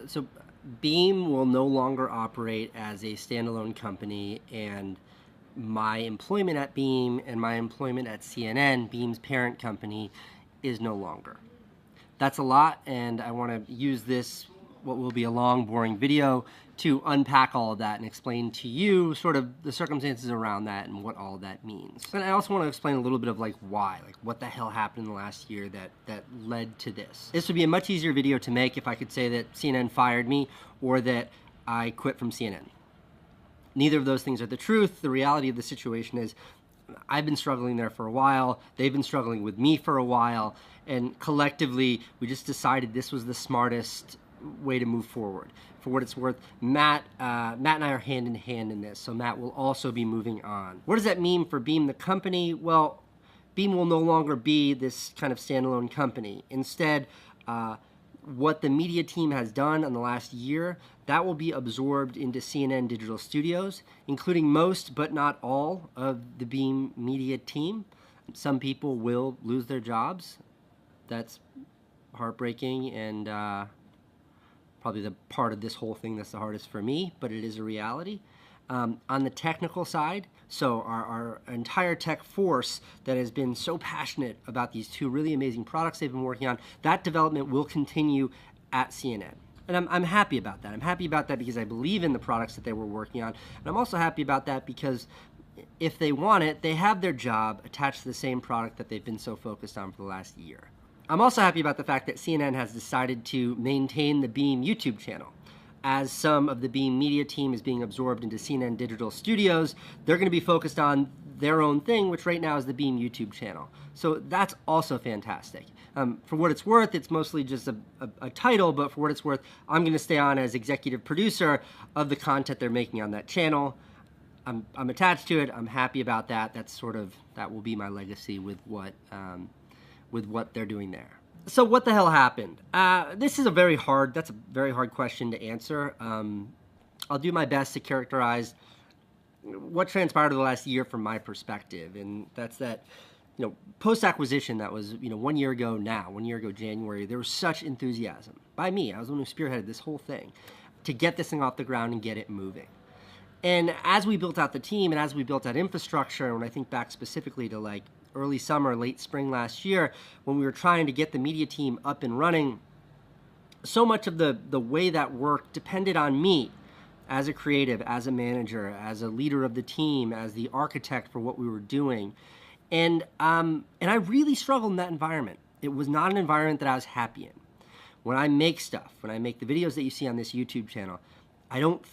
So Beme will no longer operate as a standalone company, and my employment at Beme and my employment at CNN, Beme's parent company, is no longer. That's a lot, and I want to use this, what will be a long, boring video, to unpack all of that and explain to you sort of the circumstances around that and what all of that means. And I also want to explain a little bit of why, what the hell happened in the last year that led to this. This would be a much easier video to make if I could say that CNN fired me or that I quit from CNN. Neither of those things are the truth. The reality of the situation is I've been struggling there for a while. They've been struggling with me for a while. And collectively, we just decided this was the smartest way to move forward. For what it's worth, Matt and I are hand in hand in this, so Matt will also be moving on. What does that mean for Beme the company? Well, Beme will no longer be this kind of standalone company. Instead, what the media team has done in the last year, that will be absorbed into CNN Digital Studios, including most but not all of the Beme media team. Some people will lose their jobs. That's heartbreaking and probably the part of this whole thing that's the hardest for me, but it is a reality. On the technical side, so our entire tech force that has been so passionate about these two really amazing products they've been working on, that development will continue at CNN. And I'm happy about that. I'm happy about that because I believe in the products that they were working on. And I'm also happy about that because if they want it, they have their job attached to the same product that they've been so focused on for the last year. I'm also happy about the fact that CNN has decided to maintain the Beme YouTube channel. As some of the Beme media team is being absorbed into CNN Digital Studios, they're going to be focused on their own thing, which right now is the Beme YouTube channel. So that's also fantastic. For what it's worth, it's mostly just a title, but for what it's worth, I'm going to stay on as executive producer of the content they're making on that channel. I'm attached to it. I'm happy about that. That will be my legacy with what they're doing there. So what the hell happened? This is a very hard question to answer. I'll do my best to characterize what transpired over the last year from my perspective, and that's that, post-acquisition, that was, 1 year ago now, 1 year ago January, there was such enthusiasm by me. I was the one who spearheaded this whole thing to get this thing off the ground and get it moving. And as we built out the team and as we built out infrastructure, and when I think back specifically to early summer, late spring last year, when we were trying to get the media team up and running, so much of the way that worked depended on me as a creative, as a manager, as a leader of the team, as the architect for what we were doing. And I really struggled in that environment. It was not an environment that I was happy in. When I make stuff, when I make the videos that you see on this YouTube channel, I don't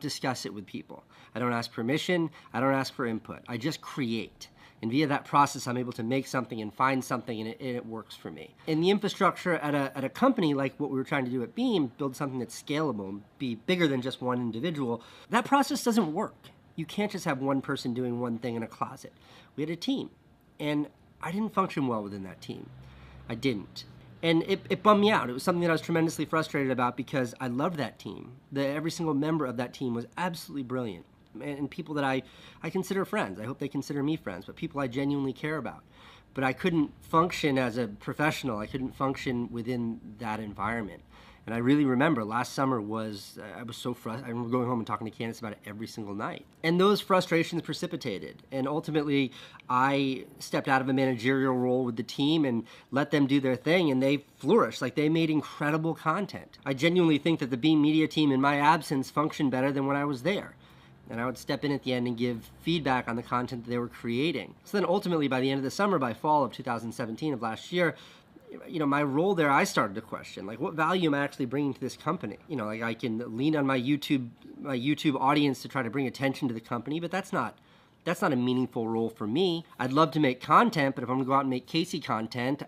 discuss it with people. I don't ask permission. I don't ask for input. I just create. And via that process, I'm able to make something and find something, and it works for me. And the infrastructure at a company like what we were trying to do at Beme, build something that's scalable and be bigger than just one individual, that process doesn't work. You can't just have one person doing one thing in a closet. We had a team, and I didn't function well within that team. I didn't. And it bummed me out. It was something that I was tremendously frustrated about because I loved that team. Every single member of that team was absolutely brilliant. And people that I consider friends. I hope they consider me friends, but people I genuinely care about. But I couldn't function as a professional. I couldn't function within that environment. And I really remember last summer I was so frustrated. I remember going home and talking to Candace about it every single night. And those frustrations precipitated. And ultimately, I stepped out of a managerial role with the team and let them do their thing, and they flourished. They made incredible content. I genuinely think that the Beme media team in my absence functioned better than when I was there. And I would step in at the end and give feedback on the content that they were creating. So then ultimately, by the end of the summer, by fall of 2017 of last year, my role there, I started to question, what value am I actually bringing to this company? I can lean on my YouTube audience to try to bring attention to the company, but that's not a meaningful role for me. I'd love to make content, but if I'm gonna go out and make Casey content,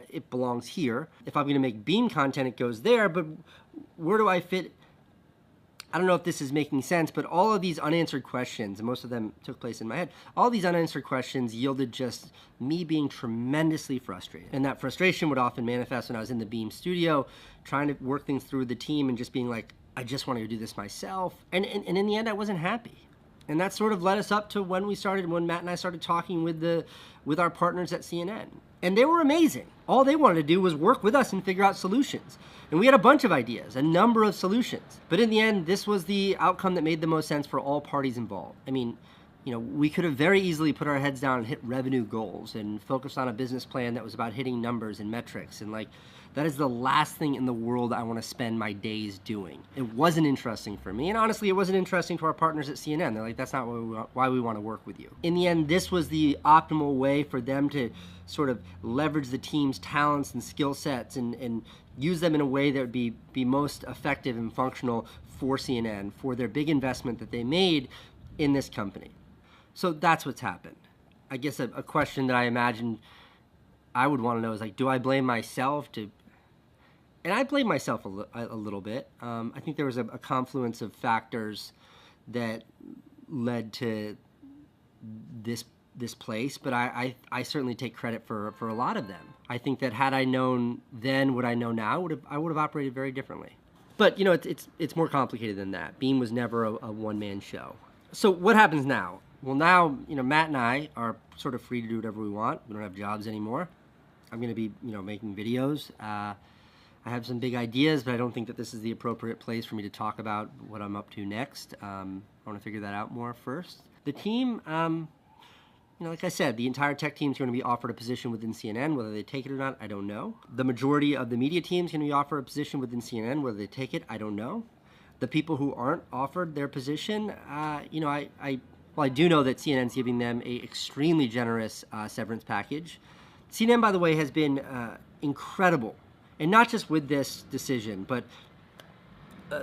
it belongs here. If I'm gonna make Beme content, it goes there, but where do I fit? I don't know if this is making sense, but all of these unanswered questions, and most of them took place in my head, all these unanswered questions yielded just me being tremendously frustrated. And that frustration would often manifest when I was in the Beme studio, trying to work things through with the team and just being I just want to do this myself. And in the end, I wasn't happy. And that sort of led us up to when Matt and I started talking with our partners at CNN. And they were amazing. All they wanted to do was work with us and figure out solutions. And we had a bunch of ideas, a number of solutions. But in the end, this was the outcome that made the most sense for all parties involved. I mean, we could have very easily put our heads down and hit revenue goals and focused on a business plan that was about hitting numbers and metrics. And that is the last thing in the world I want to spend my days doing. It wasn't interesting for me. And honestly, it wasn't interesting to our partners at CNN. They're like, that's not why we want to work with you. In the end, this was the optimal way for them to sort of leverage the team's talents and skill sets and use them in a way that would be most effective and functional for CNN, for their big investment that they made in this company. So that's what's happened. I guess a question that I imagine I would want to know is do I blame myself and I blame myself a little bit. I think there was a confluence of factors that led to this place, but I certainly take credit for a lot of them. I think that had I known then what I know now, I would have operated very differently. But it's more complicated than that. Beme was never a one-man show. So what happens now? Well, now, Matt and I are sort of free to do whatever we want. We don't have jobs anymore. I'm going to be, making videos. I have some big ideas, but I don't think that this is the appropriate place for me to talk about what I'm up to next. I want to figure that out more first. The team, like I said, the entire tech team is going to be offered a position within CNN. Whether they take it or not, I don't know. The majority of the media team is going to be offered a position within CNN. Whether they take it, I don't know. The people who aren't offered their position, I do know that CNN's giving them an extremely generous severance package. CNN, by the way, has been incredible. And not just with this decision, but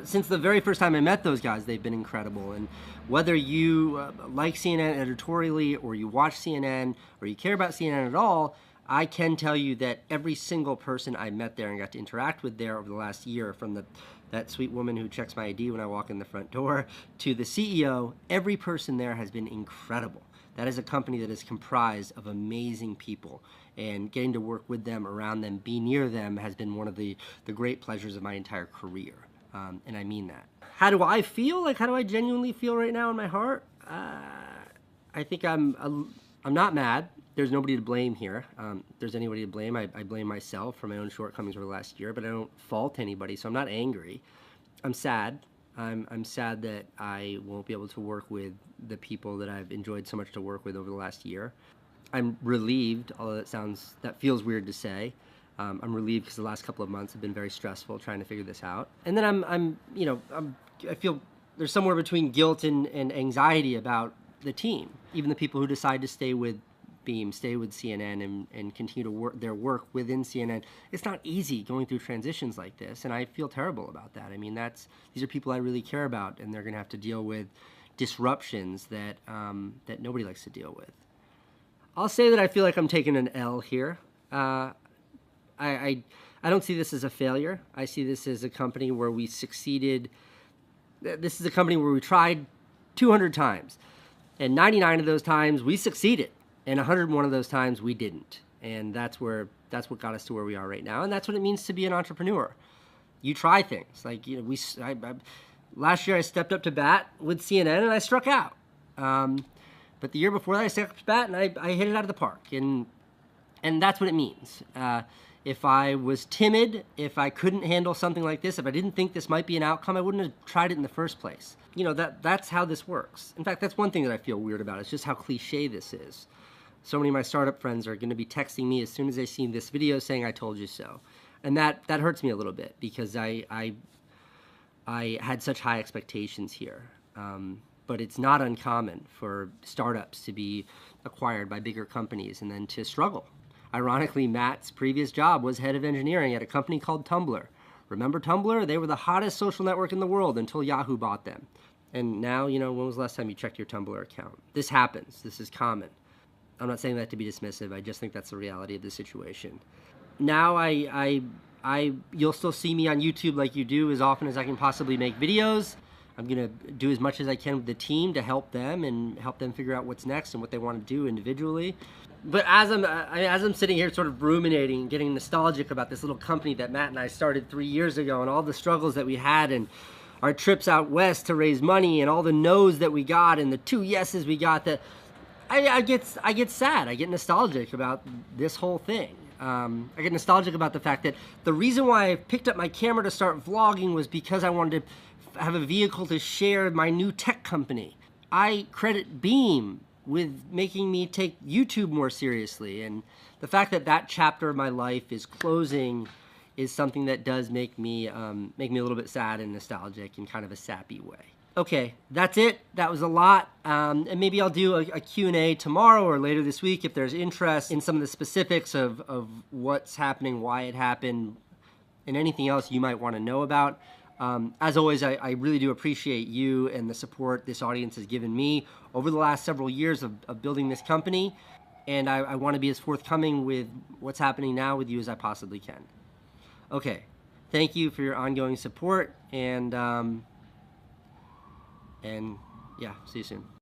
since the very first time I met those guys, they've been incredible. And whether you like CNN editorially or you watch CNN or you care about CNN at all, I can tell you that every single person I met there and got to interact with there over the last year, from that sweet woman who checks my ID when I walk in the front door to the CEO, every person there has been incredible. That is a company that is comprised of amazing people, and getting to work with them, around them, be near them has been one of the great pleasures of my entire career. And I mean that. How do I feel? How do I genuinely feel right now in my heart? I think I'm not mad. There's nobody to blame here. If there's anybody to blame, I blame myself for my own shortcomings over the last year, but I don't fault anybody, so I'm not angry. I'm sad. I'm sad that I won't be able to work with the people that I've enjoyed so much to work with over the last year. I'm relieved, although that feels weird to say. I'm relieved because the last couple of months have been very stressful trying to figure this out. And then I feel there's somewhere between guilt and anxiety about the team. Even the people who decide to stay with Beme, stay with CNN, and continue to their work within CNN. It's not easy going through transitions like this, and I feel terrible about that. I mean, these are people I really care about, and they're going to have to deal with disruptions that nobody likes to deal with. I'll say that I feel like I'm taking an L here. I don't see this as a failure. I see this as a company where we succeeded. This is a company where we tried 200 times, and 99 of those times we succeeded, and 101 of those times we didn't. And that's what got us to where we are right now, and that's what it means to be an entrepreneur. You try things. Last year I stepped up to bat with CNN and I struck out. But the year before that I stepped up to bat and I hit it out of the park. And that's what it means. If I was timid, if I couldn't handle something like this, if I didn't think this might be an outcome, I wouldn't have tried it in the first place. That's how this works. In fact, that's one thing that I feel weird about. It's just how cliche this is. So many of my startup friends are going to be texting me as soon as they see this video saying, "I told you so." And that hurts me a little bit because I had such high expectations here. But it's not uncommon for startups to be acquired by bigger companies and then to struggle. Ironically, Matt's previous job was head of engineering at a company called Tumblr. Remember Tumblr? They were the hottest social network in the world until Yahoo bought them. And now, when was the last time you checked your Tumblr account? This happens. This is common. I'm not saying that to be dismissive. I just think that's the reality of the situation. Now you'll still see me on YouTube like you do as often as I can possibly make videos. I'm going to do as much as I can with the team to help them and help them figure out what's next and what they want to do individually. But as I'm sitting here sort of ruminating, getting nostalgic about this little company that Matt and I started 3 years ago and all the struggles that we had and our trips out west to raise money and all the no's that we got and the 2 yeses we got, that I get sad. I get nostalgic about this whole thing. I get nostalgic about the fact that the reason why I picked up my camera to start vlogging was because I wanted to have a vehicle to share my new tech company. I credit Beme with making me take YouTube more seriously, and the fact that that chapter of my life is closing is something that does make me a little bit sad and nostalgic in kind of a sappy way. Okay, that's it. That was a lot. And maybe I'll do a Q&A tomorrow or later this week if there's interest in some of the specifics of what's happening, why it happened, and anything else you might want to know about. As always, I really do appreciate you and the support this audience has given me over the last several years of building this company. And I want to be as forthcoming with what's happening now with you as I possibly can. Okay, thank you for your ongoing support, and yeah, see you soon.